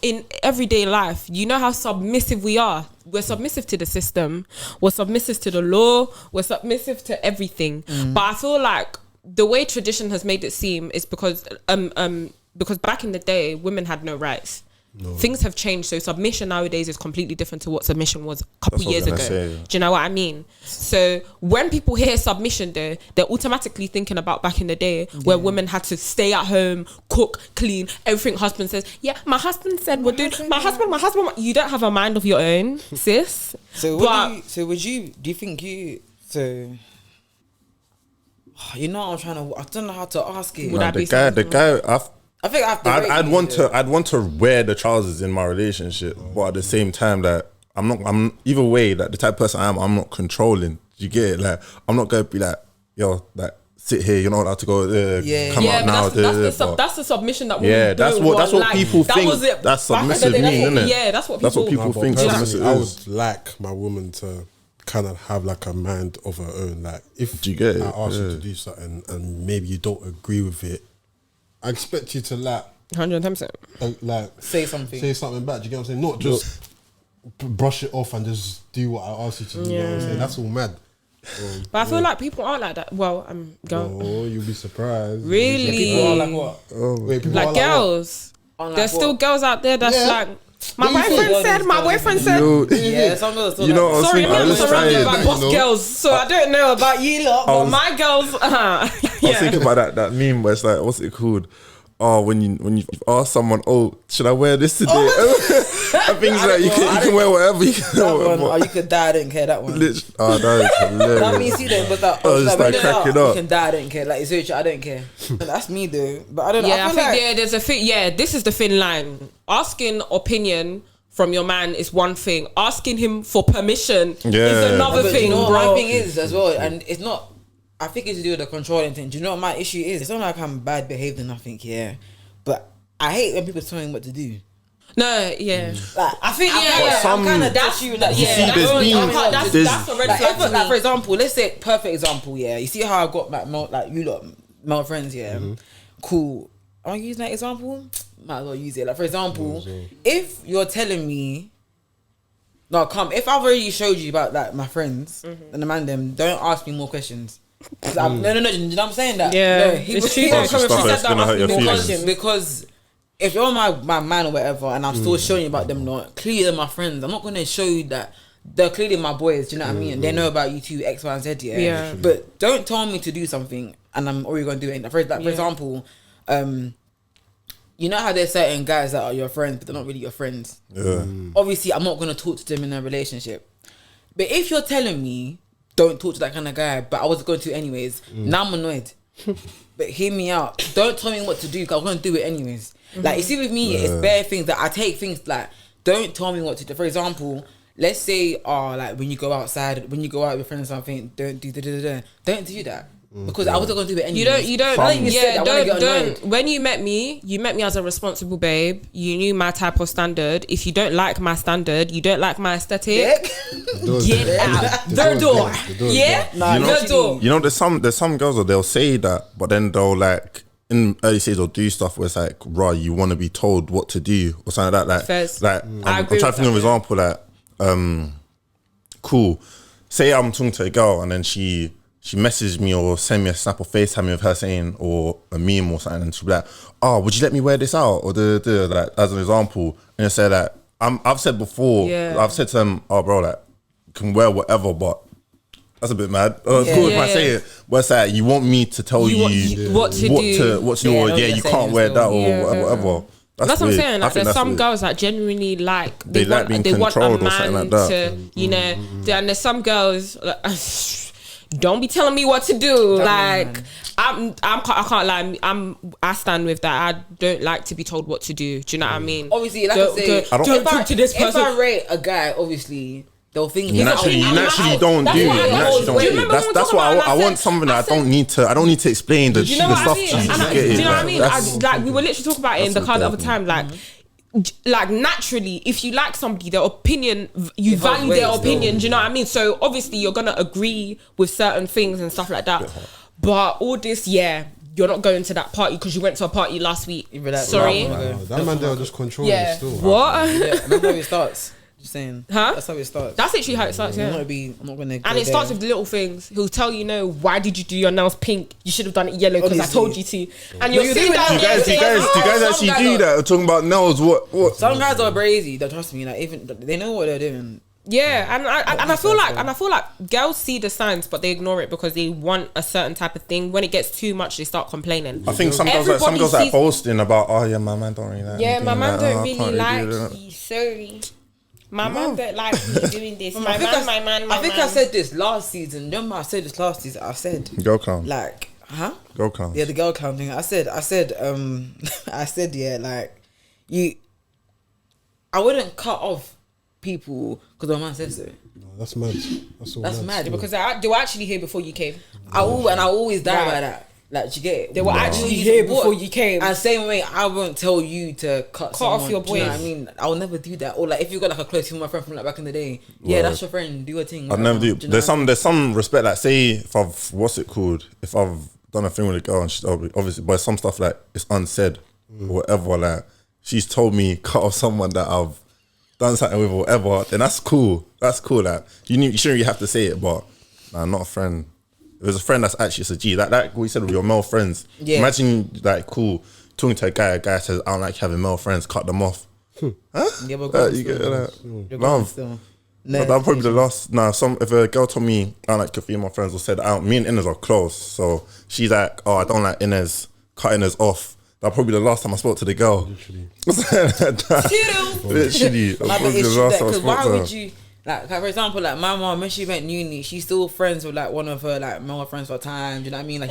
in everyday life, you know how submissive we are. We're submissive to the system, we're submissive to the law, we're submissive to everything. But I feel like the way tradition has made it seem is because back in the day women had no rights. Things have changed, so submission nowadays is completely different to what submission was a couple That's what I years was ago. gonna say, yeah. Do you know what I mean? So when people hear submission though, they're automatically thinking about back in the day where women had to stay at home, cook, clean, everything. Husband says, yeah, my husband said we're doing my husband. You don't have a mind of your own, sis. So would you? Do you think you? So you know, I don't know how to ask it. Would Nah, I be the guy. I think I have to. I'd want to wear the trousers in my relationship, but at the same time that I'm either way, like the type of person I am, I'm not controlling. Do you get it? Like I'm not gonna be like, yo, like sit here, you're not allowed to go come out now. That's the submission that women yeah, that's what people think. Was it That's back in the submissive day. mean, isn't it? Yeah, that's what people. That's what people think personally, submissive I is. would like my woman to kind of have like a mind of her own. Like if Do you get it? I ask you Yeah. to do something and maybe you don't agree with it, I expect you to 110%. Say something back. Do you get what I'm saying? Not just brush it off and just do what I asked you to do. You know what I'm saying? That's all mad. But I feel like people aren't like that. Well, I'm going. Oh, you'll be surprised. Really? People are like what? Wait, people Like are girls. Like There's what? still girls out there that's Yeah. like, My boyfriend said. Yeah, some girls You know what I was Sorry, thinking? I I'm was not surrounded trying. by boss girls, so I don't know about you lot, but was- my girls, I was thinking about that meme where it's like, what's it called? Oh, when you ask someone, oh, should I wear this today? And things like you can wear whatever. You can that wear one, whatever. you could die, I didn't care. That one. Oh, that is hilarious. That means see them, but that I was just like when cracking you up. can die, I don't care. Like it's rich, I don't care. And that's me though. But I don't know. Yeah, I feel think like, there's a thing. Yeah, this is the thin line. Asking opinion from your man is one thing. Asking him for permission is another but thing, you know what bro. my thing is as well, and it's not. I think it's to do with the controlling thing. Do you know what my issue is? It's not like I'm bad behaved and nothing, yeah. But I hate when people tell me what to do. No, yeah. Like, I think some- I'm kind of that's you. Like, You yeah, see, that's there's only- been- I'm kind of- that's a red like, flag to like, for me. example, let's say perfect example. Yeah, you see how I got like you lot male friends. Yeah, cool. Am I using that example? Might as well use it. Like for example, if you're telling me, no, if I've already showed you about like my friends and the man them, don't ask me more questions. No, you know what I'm saying? That Yeah, no, he it's was true. coming Stuff from that's gonna hurt your feelings. because if you're my man or whatever, and I'm still showing you about them, not clearly they're my friends. I'm not gonna show you that they're clearly my boys. Do you know what I mean? They know about you too, X, Y, and Z. Yeah. But don't tell me to do something, and I'm already gonna do it. For example, you know how there's certain guys that are your friends, but they're not really your friends. Yeah. Obviously, I'm not gonna talk to them in a relationship. But if you're telling me don't talk to that kind of guy, but I was going to anyways, now I'm annoyed. But hear me out. Don't tell me what to do because I'm gonna do it anyways. Like you see with me, it's bare things that I take things like don't tell me what to do. For example, let's say like when you go outside, when you go out with your friends or something, don't do that. Because I wasn't gonna do it anyways. You don't. Like you said, I wanna get Don't. annoyed. When you met me as a responsible babe. You knew my type of standard. If you don't like my standard, you don't like my aesthetic. Get out the door. Yeah, Nah, the door. You know, there's some girls that they'll say that, but then they'll like in early stages they'll do stuff where it's like, raw, you want to be told what to do or something like that. Like, Fairs. like I I'm agree trying with to think of an that, example. Like, cool. Say I'm talking to a girl and then she messaged me or sent me a snap or FaceTime me with her saying or a meme or something, and she'll be like, "Oh, would you let me wear this out?" Or like as an example, and I say that I've said before, Yeah. I've said to them, "Oh, bro, like you can wear whatever, but." That's a bit mad. It's cool if I say it, but it's like you want me to tell You you want- what to do. what to do, or Yeah, you no, can't wear that or Yeah. whatever. That's what I'm weird. saying. I Like, think there's that's some weird. girls that genuinely like They like being want a controlled or man something like that. to, you know. And there's some girls like, don't be telling me what to do. Like I can't lie. I stand with that. I don't like to be told what to do. Do you know what I mean? Obviously, like Don't- I say, don't- don't talk to this If person. I rate a guy, obviously they'll think You naturally don't That's do. what I You naturally always- don't Do you do. remember when we That's talked why about I it? want something that I don't need to explain the Do you know what I stuff mean? to you. And Just I- get do it. you know what I mean? That's- Like we were literally talking about it in the That's car the other what time. Like naturally, if you like somebody, their opinion, you It holds value their weight opinion. still. Do you know what I mean? So obviously, you're gonna agree with certain things and stuff like that. But all this, yeah, you're not going to that party because you went to a party last week. You relax. Sorry. That man there just controlling Yeah. it still. What? Yeah, that's how it starts. Just saying. Huh? That's how it starts. That's literally how it starts. I'm Yeah. not gonna. And it starts with the little things. He'll tell you, no, why did you do your nails pink? You should have done it yellow because I Honestly. told you to. And you're you sitting do it. down Do you there guys saying, "Oh, actually some do guys that? Talking about nails, what? Some guys are crazy. Don't trust me. Like even they know what they're doing. yeah, and I feel like girls see the signs, but they ignore it because they want a certain type of thing. When it gets too much, they start complaining. I think some girls Everybody like sees- posting about, oh yeah, my man don't really like. Yeah, me my doing man that. don't Oh, I really can't like do that. you. Sorry, my man don't like me doing this. My man. I think I said this last season. Remember, I said this last season. I said Girl clown. like, huh? Girl clown. Yeah, the girl clown thing. I said, I said, yeah, like I wouldn't cut off people because my man said so. No, that's mad. That's mad because they were actually here before you came. I always die Right. by that. Like, you get it? They were actually here before you came. And same way, I won't tell you to cut someone, off your do you know boys. what I mean? I'll never do that. Or like, if you got like a close female friend from like back in the day, yeah, Word. that's your friend. Do your thing. I'd never do. you know There's what I mean? there's some respect. Like, say if if I've done a thing with a girl and she's obviously, but some stuff like it's unsaid or whatever. Like, she's told me cut off someone that I've done something with or whatever. Then that's cool. That's cool. Like, you shouldn't really have to say it, but nah, not a friend. If it's a friend that's actually a G, like what you said with your male friends. Yeah. Imagine like cool talking to a guy says I don't like having male friends, cut them off. Yeah, but You get that? You're Love. still. No, that'll probably be the last. Nah, if a girl told me I don't like your female friends or said me and Inez are close, so she's like, oh, I don't like Inez, cut Inez off. That'll probably be the last time I spoke to the girl. Literally. Literally. Because why would you, like for example, like my mom, when she went uni, she's still friends with like one of her like male friends for time. Do you know what I mean? Like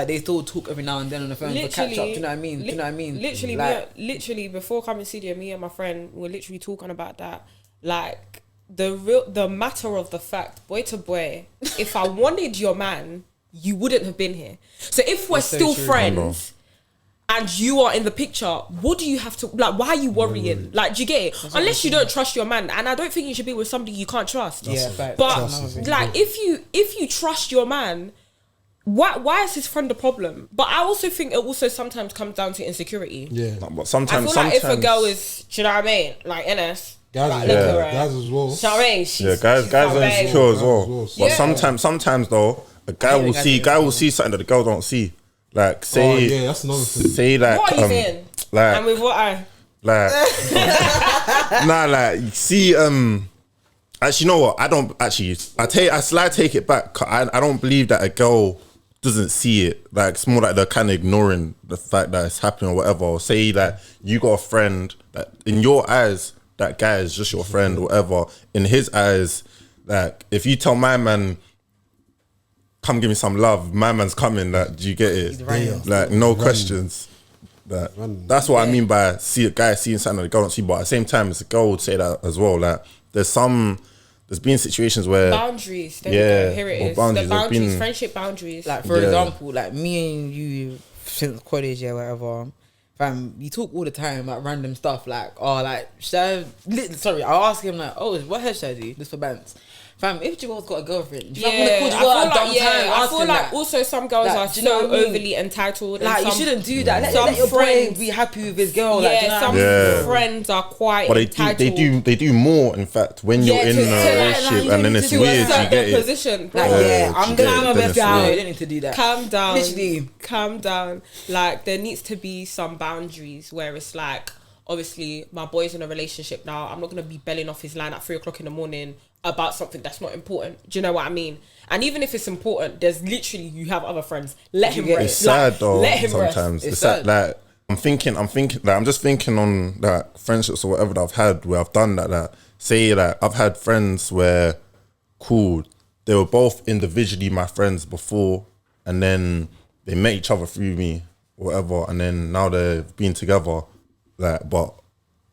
they still talk every now and then on the phone for catch up. Do you know what I mean? Do you know what I mean? Literally, like, literally before coming studio, me and my friend were literally talking about that. Like the matter of the fact, boy to boy, if I wanted your man, you wouldn't have been here. So if we're still friends and you are in the picture, what do you have to, like, why are you worrying? Like, do you get it? Unless you don't trust your man, and I don't think you should be with somebody you can't trust. But like, if you trust your man, why is his friend a problem? But I also think it also sometimes comes down to insecurity. Yeah, but sometimes I feel like if a girl is, do you know what I mean? Like Ines, guys, look at her. guys as well. Do you know what I mean? Guys are insecure as well. But sometimes though, a guy will see something that the girl don't see. Like say, that's another thing. Say like, what are you saying? Like, and with what eye? Like, nah, like see, actually, you know what? I don't actually. I take it back. I don't believe that a girl doesn't see it. Like it's more like they're kind of ignoring the fact that it's happening or whatever. Or say that you got a friend that in your eyes that guy is just your friend or whatever. In his eyes, like if you tell my man, come give me some love, my man's coming. Like, do you get it? Like no questions. That's what I mean by see a guy seeing something that the girl don't see. But at the same time, it's a girl would say that as well. Like there's been situations where boundaries. There we go. Here it is. The boundaries, friendship boundaries. Like for example, like me and you since college, whatever. Fam, we talk all the time about random stuff. Like, like should I ask him like, what hair should I do? This for bands. Fam, if Joel's got a girlfriend, I feel like also some girls are so overly entitled. Like, you shouldn't do that. Let your boy be happy with his girl. Some friends are quite entitled. They do more, in fact, when you're in a relationship and then it's weird. You get position. I'm gonna best guy. You don't need to do that. Calm down. Literally. Calm down. Like, there needs to be some boundaries where it's like, obviously, my boy's in a relationship now. I'm not going to be belling off his line at 3 o'clock in the morning about something that's not important. Do you know what I mean? And even if it's important, there's literally, you have other friends. Let him rest. It's sad though. Let him sometimes. rest. It's sad. Like, I'm just thinking on like friendships or whatever that I've had where I've done that. Like, say like I've had friends where, cool, they were both individually my friends before, and then they met each other through me, or whatever, and then now they've been together. Like, but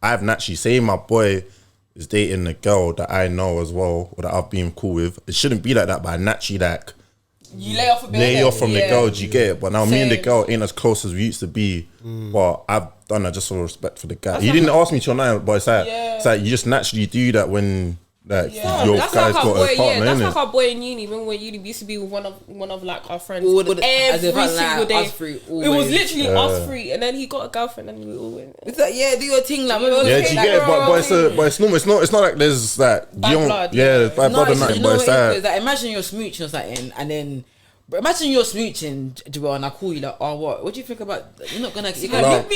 I've naturally, say my boy is dating a girl that I know as well, or that I've been cool with. It shouldn't be like that, but I naturally like you lay off a bit. Lay off from the girl, do you get it? But now me and the girl ain't as close as we used to be. But I've done that just for respect for the guy. He didn't ask me to tonight, but it's like you just naturally do that when your guy's got a partner. That's like our boy in uni. When we were at uni, we used to be with one of like our friends every single day. It was literally us three, and then he got a girlfriend, and we all went. It's like, do your thing, like, do you get it? But it's normal. It's not like there's like bad blood. There's bad blood or nothing. But it's like imagine you're smooching or something, and then. But imagine you're smooching, Joel, and I call you like, what do you think about? You're not gonna. You know what I mean?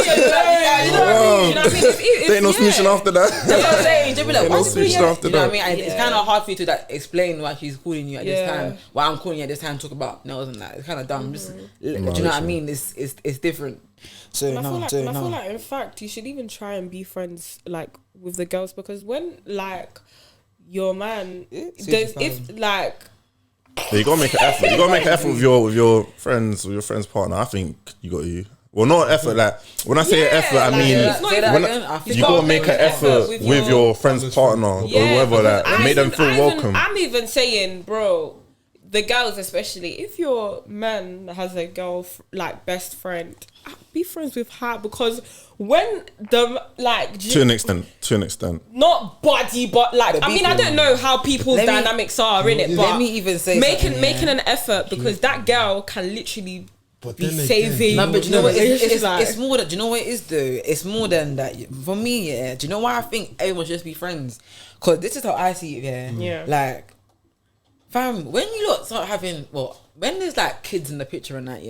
There ain't no smooching after that. That's what I'm saying. Just be like, no smooching after that. You know what I mean? It's kind of hard for you to like explain why she's calling you at this time. Why I'm calling you at this time to talk about nails and that. It's kind of dumb. Just, do you know what I mean? It's different. So I feel like in fact you should even try and be friends like with the girls, because when like your man, if like. Yeah, you gotta make an effort. You gotta make an effort with your friends, with your friend's partner. I think you got to. Well, not effort. Like when I say effort, I mean you gotta make an effort with your friend's partner or whoever. Like make them feel welcome. I'm even saying, bro, the girls especially. If your man has a girl like best friend, be friends with her, because when the like to an extent, not body, but like I mean, I don't know how people's dynamics are in it, but let me even say making an effort, because that girl can literally be saving. No, but you know what? It's more than, do you know what it is though? It's more than that. For me, do you know why I think everyone should just be friends? Because this is how I see it. Yeah. Like, fam, when you lot start having when there's like kids in the picture and that,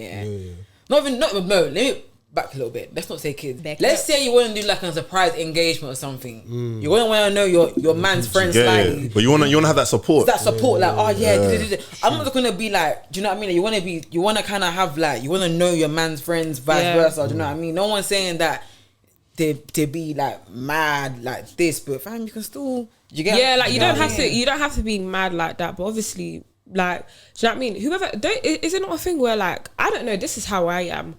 not even let me back a little bit. Let's not say kids. They're Let's kids. say you want to do like a surprise engagement or something. You're gonna want to know your man's friends slightly. But you wanna have that support. That support, like, oh yeah. I'm not gonna be like, do you know what I mean? You wanna kind of have like, you wanna know your man's friends, vice versa. Do you know what I mean? No one's saying that to be like mad like this, but fam, you can still you don't have to be mad like that, but obviously, like, do you know what I mean? Is it not a thing where, like, I don't know, this is how I am.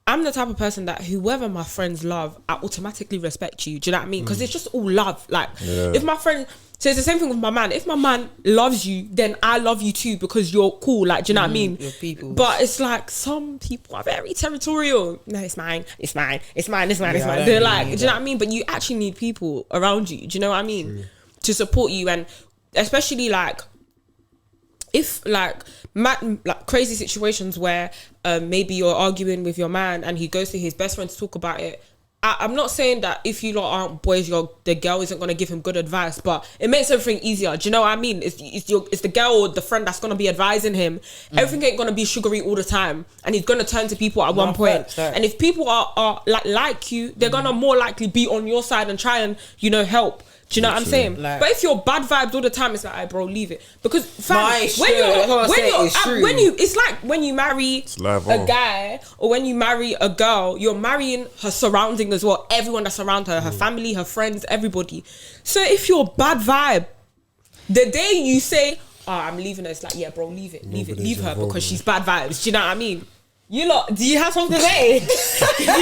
I'm the type of person that whoever my friends love, I automatically respect you. Do you know what I mean? Because it's just all love. Like, if my friend, so it's the same thing with my man. If my man loves you, then I love you too because you're cool. Like, do you know what I mean? You're people. But it's like some people are very territorial. No, it's mine. It's mine. It's mine. It's mine. It's Yeah, mine. They're like, do you know what I mean? But you actually need people around you. Do you know what I mean? To support you, and especially like, if like crazy situations where maybe you're arguing with your man and he goes to his best friend to talk about it. I'm not saying that if you lot aren't boys, the girl isn't going to give him good advice, but it makes everything easier. Do you know what I mean? It's the girl or the friend that's going to be advising him. Everything ain't going to be sugary all the time, and he's going to turn to people at one point. Facts. And if people are like you, they're going to more likely be on your side and try and help. Do you know what I'm saying? Like, but if you're bad vibes all the time, it's like, hey, bro, leave it. Because fam, No, it's true. That's what I'm saying, it's true. it's like when you marry a guy or when you marry a girl, you're marrying her surrounding as well. Everyone that's around her, her family, her friends, everybody. So if you're bad vibe, the day you say, oh, I'm leaving her, it's like, yeah, bro, leave her because she's bad vibes. Do you know what I mean? You lot, do you have something to say? do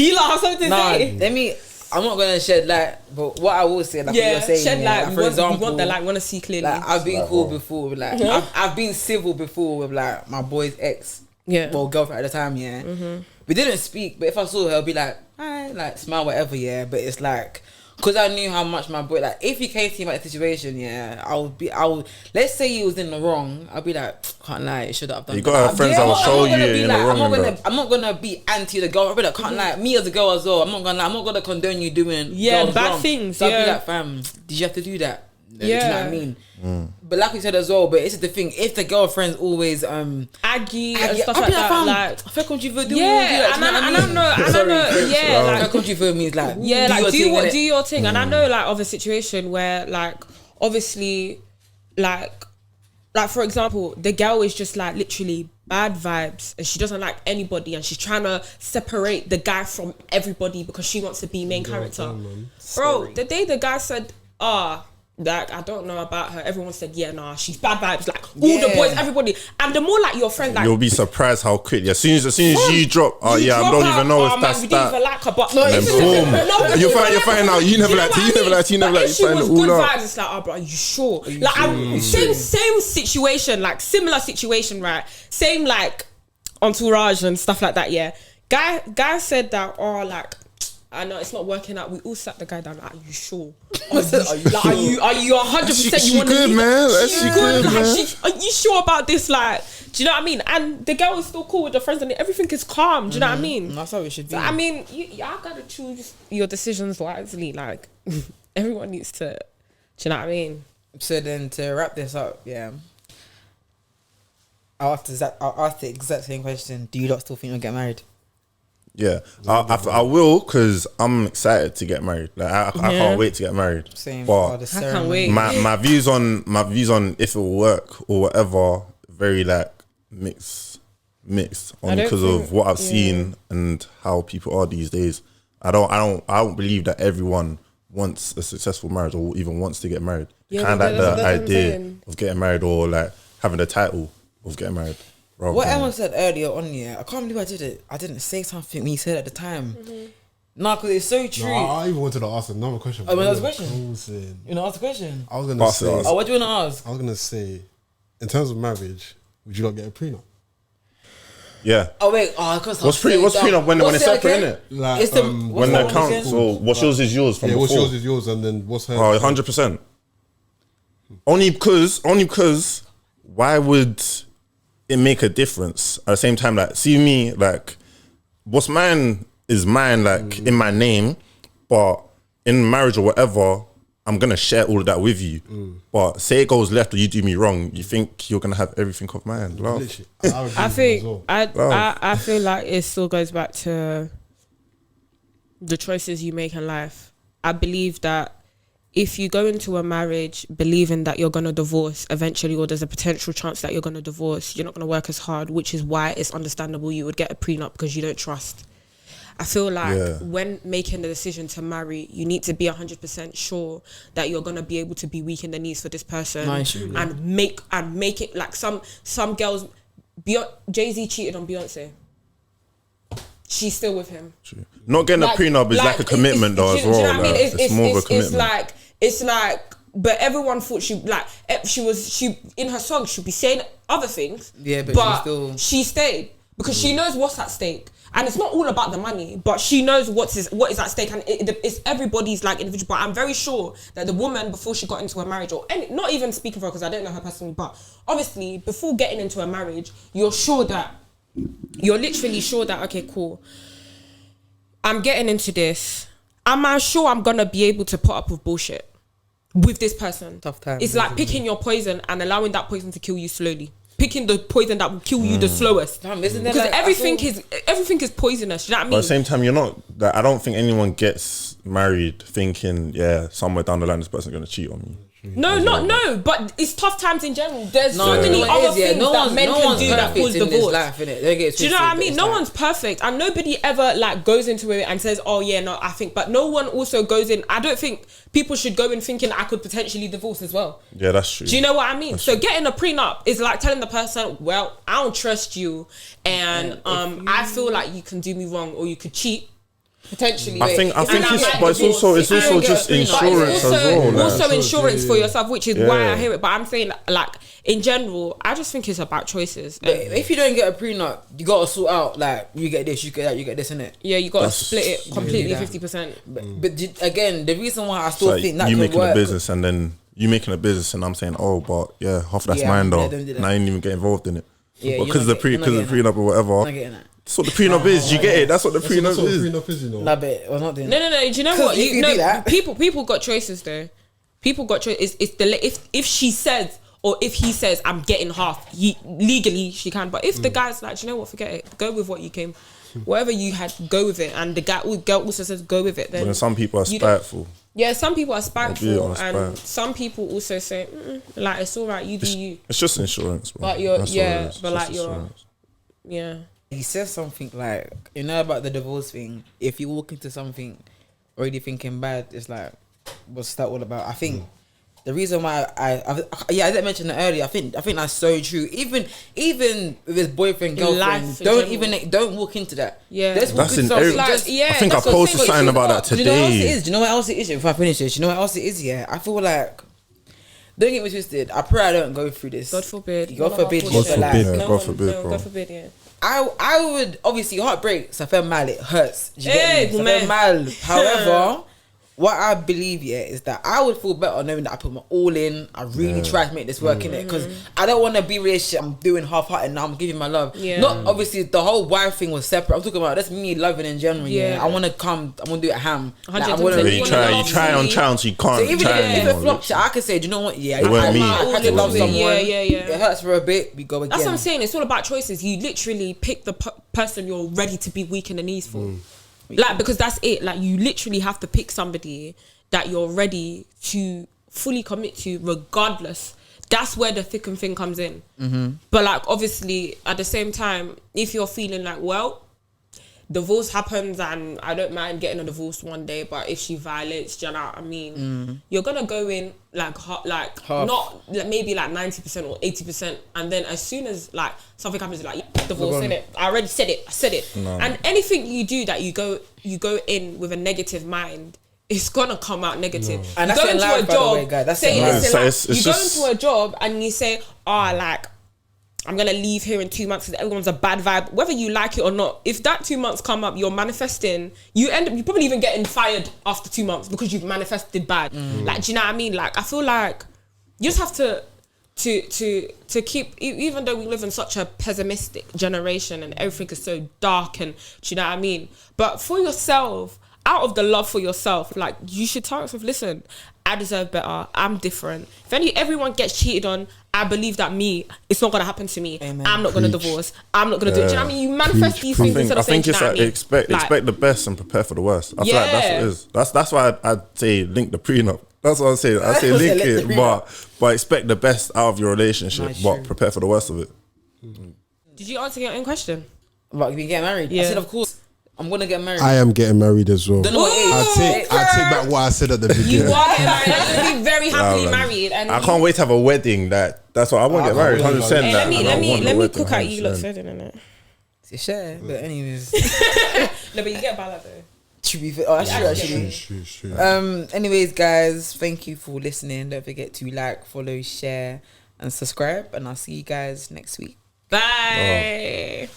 you lot have something to say? I'm not gonna shed light, but what I will say, like what you're saying, shed light. for example, you want the light, want to see clearly. Like, I've been cool before, like I've been civil before with like my boy's ex, well, girlfriend at the time, we didn't speak, but if I saw her, I'd be like, hi, like smile, whatever, but it's like, because I knew how much my boy, like, if he came to me about the situation, let's say he was in the wrong, I'll be like, can't lie, should have done. You got her friends that will show you in the wrong. I'm not gonna be anti the girl. I'll be like, can't lie, me as a girl as well. I'm not gonna condone you doing bad wrong things. So I'll be like, fam, did you have to do that? Do you know what I mean? But like we said as well, but it's the thing, if the girlfriend's always aggy and stuff I'll like be that, fam, like, I feel comme tu veux do I know, like comme tu veux means like, do your thing. And I know, like, of a situation where, like, obviously, like for example, the girl is just like literally bad vibes and she doesn't like anybody and she's trying to separate the guy from everybody because she wants to be main character. Bro, the day the guy said, like, I don't know about her, everyone said, yeah, nah, she's bad vibes, like, all the boys, everybody. And the more, like, your friend, like, you'll be surprised how quick, as soon as you drop, I don't even know if that's we that. didn't even like her, but boom, you're finding out, you never liked her, you find it all out. Vibes, it's like, oh, bro, are you sure? Like, same situation, like, similar situation, right? Same, like, entourage and stuff like that, Guy said that, like, I know it's not working out. We all sat the guy down. Like, are you sure? Are you 100%? You want to good, man? She good, man. Are you sure about this? Like, do you know what I mean? And the girl is still cool with the friends, and everything is calm. Do you know what I mean? That's how it should be. So, I mean, y'all gotta choose your decisions wisely. Like, everyone needs to. Do you know what I mean? So then, to wrap this up, I'll ask the exact same question. Do you lot still think you'll get married? Yeah, I will, because I'm excited to get married. Like, I can't wait to get married. Same. But I can't wait. My views on if it will work or whatever, very like mixed. Only because of what I've seen and how people are these days. I don't believe that everyone wants a successful marriage or even wants to get married. Kind of like the idea of getting married or like having the title of getting married. What Emma said earlier on, I can't believe I did it. I didn't say something when you said it at the time. No, because it's so true. No, I even wanted to ask another question. Oh, another question? You know, ask the question. I was going to say... what do you want to ask? I was going to say, in terms of marriage, would you not get a prenup? Yeah. Oh, wait. Because what's prenup when it's separate, innit? Like, it's the, when the accounts, or what's yours is yours from before. What's yours is yours, and then what's hers? 100%. Only because, why would... it make a difference at the same time? Like, see me, like, what's mine is mine, like, in my name, but in marriage or whatever, I'm gonna share all of that with you. But say it goes left or you do me wrong, you think you're gonna have everything off my hand. Love. Literally, I think Love. I feel like it still goes back to the choices you make in life. I believe that if you go into a marriage believing that you're gonna divorce eventually, or there's a potential chance that you're gonna divorce, you're not gonna work as hard, which is why it's understandable you would get a prenup, because you don't trust. I feel like when making the decision to marry, you need to be 100% sure that you're gonna be able to be weak in the knees for this person, and make it like some girls. Jay-Z cheated on Beyonce. She's still with him. True. Not getting a prenup is like a commitment though as well. Do you know what I mean? It's more of a commitment. It's like, but everyone thought she in her song she'd be saying other things. Yeah, but she stayed because she knows what's at stake. And it's not all about the money, but she knows what is at stake, and it's everybody's like individual. But I'm very sure that the woman, before she got into a marriage, not even speaking for her because I don't know her personally, but obviously before getting into a marriage, you're literally sure that, okay, cool, I'm getting into this. Am I sure I'm gonna be able to put up with bullshit with this person? Tough time. It's like picking your poison and allowing that poison to kill you slowly. Picking the poison that will kill you the slowest. Because everything is poisonous. You know what I mean? But at the same time, I don't think anyone gets married thinking, somewhere down the line this person's gonna cheat on me. No, but it's tough times in general. There's so many other things that men can do that cause divorce. Life, do you know what I mean? No one's perfect, and nobody ever like goes into it and says, "Oh yeah, no, I think." But no one also goes in. I don't think people should go in thinking I could potentially divorce as well. Yeah, that's true. Do you know what I mean? So getting a prenup is like telling the person, "Well, I don't trust you, and I feel like you can do me wrong or you could cheat." Potentially, I think it's also just insurance as well. Also insurance for yourself, which is why I hear it. But I'm saying, like, in general, I just think it's about choices. But if you don't get a prenup, you gotta sort out like you get this, you get that, you get this, innit? Yeah, you gotta split it completely 50%. But again, the reason why I still think that you could making work, a business and then you making a business and I'm saying, oh, but half that's mine though, and I ain't even get involved in it. Yeah, because of the prenup or whatever. I'm not getting that. That's what the prenup is. You get it? That's what the prenup is. You know. No, but we're not doing that. No. Do you know what? People got choices though. People got choices. If she says or if he says I'm getting half, legally she can. But if the guy's like, do you know what? Forget it. Go with what you came. Whatever you had, go with it. And the girl also says go with it. Then some people are spiteful. Yeah, some people are spiteful, and some people also say like it's all right. You do you. It's just insurance, bro. But yeah. He says something like, you know about the divorce thing, if you walk into something already thinking bad, it's like, what's that all about? I think the reason why I didn't mention it earlier, I think that's so true. Even with his boyfriend, girlfriend, don't walk into that. Yeah. That's in every, I think I posted something about that today. Do you know what else it is? Do you know what else it is? If I finish this, you know what else it is? Yeah, I feel like, don't get me twisted, I pray I don't go through this. God forbid. God forbid, yeah. I would, obviously, heartbreak, ça fait mal, it hurts. Do you get me? Ça fait mal. However, what I believe is that I would feel better knowing that I put my all in. I really tried to make this work in it, because I don't want to be relationship. I'm doing half-hearted now. I'm giving my love. Yeah. Not obviously the whole wife thing was separate. I'm talking about that's me loving in general. Yeah. I want to come. I want to do it at ham. Like, you try on chance. You can't. So even if it flops, I can say, do you know what? Yeah, I had to love someone. Yeah. It hurts for a bit. We go again. That's what I'm saying. It's all about choices. You literally pick the person you're ready to be weak in the knees for. Like, because that's it. Like, you literally have to pick somebody that you're ready to fully commit to, regardless. That's where the thick and thin comes in. But like, obviously, at the same time, if you're feeling like, well, divorce happens and I don't mind getting a divorce one day, but if she violates, do you know what I mean? You're gonna go in like half. Not like, maybe like 90% or 80%, and then as soon as like something happens, like divorce, innit? I already said it. I said it. No. And anything you do that you go in with a negative mind, it's gonna come out negative. No. And that's go into a job. You go into a job and you say, like, I'm gonna leave here in 2 months because everyone's a bad vibe. Whether you like it or not, if that 2 months come up, you're manifesting. You probably even getting fired after 2 months because you've manifested bad. Like, do you know what I mean? Like, I feel like you just have to keep, even though we live in such a pessimistic generation and everything is so dark, and do you know what I mean? But for yourself, out of the love for yourself, like you should tell yourself, listen, I deserve better. I'm different. If everyone gets cheated on, I believe that it's not gonna happen to me. Amen. I'm not gonna divorce. I'm not gonna do it. Do you know what I mean? You manifest these things instead I of saying, think it's do you know like what I mean? expect the best and prepare for the worst. I feel like that's what it is. That's why I'd say link the prenup. That's what I'm saying. I say link it, but expect the best out of your relationship, Nice, but true. prepare for the worst of it. Did you answer your own question? About you get married? Yeah. I said, of course, I'm gonna get married. I am getting married as well. Don't know what age. I take back what I said at the beginning. You are getting married. You're gonna be very happily man. married. And I can't wait to have a wedding. That's what I want to get married. 100%. Hey, let me let me cook at you. Look, so innit? It's share, but anyways. No, but you get bala though. To be fair, that's true actually. True. Anyways, guys, thank you for listening. Don't forget to like, follow, share, and subscribe. And I'll see you guys next week. Bye.